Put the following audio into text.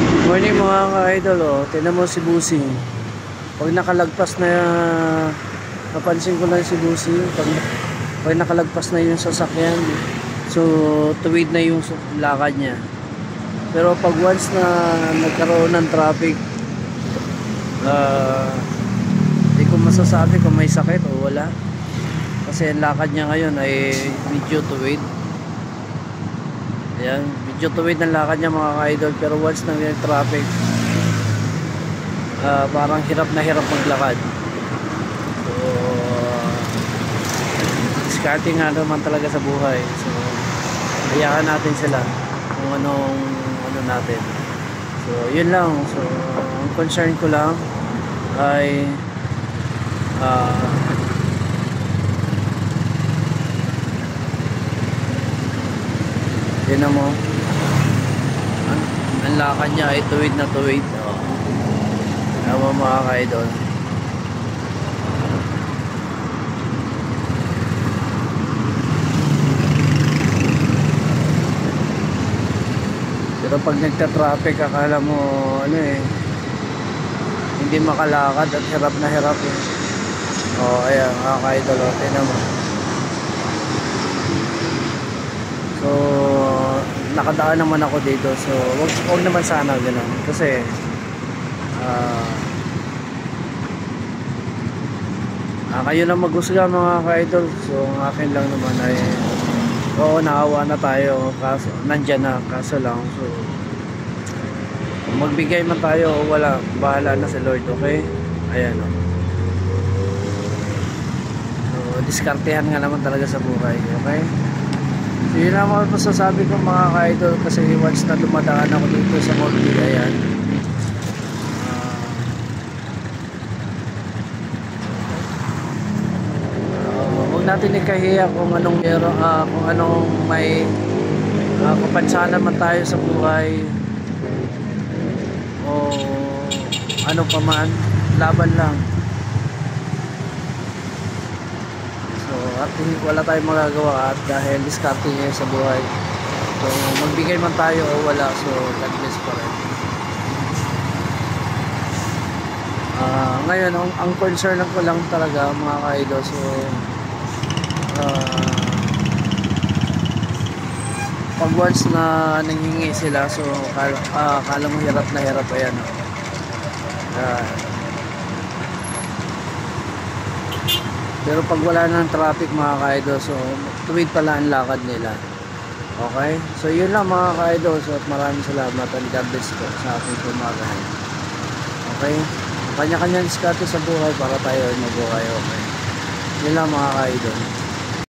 Morning mga ka-idol, oh. Tignan mo si Busing. Pag nakalagpas na, napansin ko lang si Busing, pag nakalagpas na yung sasakyan, so tuwid na yung lakad niya. Pero pag once na nagkaroon ng traffic, hindi ko masasabi kung may sakit o wala. Kasi ang lakad niya ngayon ay medyo tuwid. Ayan, medyo tuwid ng lakad niya mga ka-idol. Pero once na may traffic, parang hirap na hirap maglakad. So discarding nga naman talaga sa buhay. So hayaan natin sila kung anong ano natin. So yun lang. So ang concern ko lang ay tignan mo, ang lakad niya ay tuwid na tuwid. Tama mga ka-idol. Pero pag nagta-traffic, akala mo ano hindi makalakad at hirap na hirap eh. Ayan mga ka-idol, tignan mo. So nakadaan naman ako dito, so wag naman sana gano'n kasi kayo lang maghusga mga ka-idol. So ang akin lang naman ay oo, naawa na tayo, kaso nandyan na, kaso lang so magbigay man tayo o wala, bahala na si Lord. Okay, ayan o. So diskartehan nga naman talaga sa buhay. Okay, so yun naman masasabi ko mga ka-idol, kasi once na dumadaan ako dito sa Morty, ayan, huwag natin ikahiya kung anong meron, kung anong may kapansanan man tayo sa buhay o ano pa man, laban lang. So at wala tayong magagawa at dahil discarding niya sa buhay, so magbigay man tayo o wala, so God bless pa rin. Ngayon ang concern lang ko lang talaga mga ka-idol, so pag once na nanghingi sila, so kala mo hirap na hirap, ayan pero pag wala ng traffic mga ka-idol, so tuwid pala ang lakad nila. Okay, so yun lang mga ka-idol. So maraming salamat and God bless po sa aking pumagahan. Okay, kanya-kanya diskarte sa buhay para tayo ay mabuhay. Okay, yun lang mga ka-idol.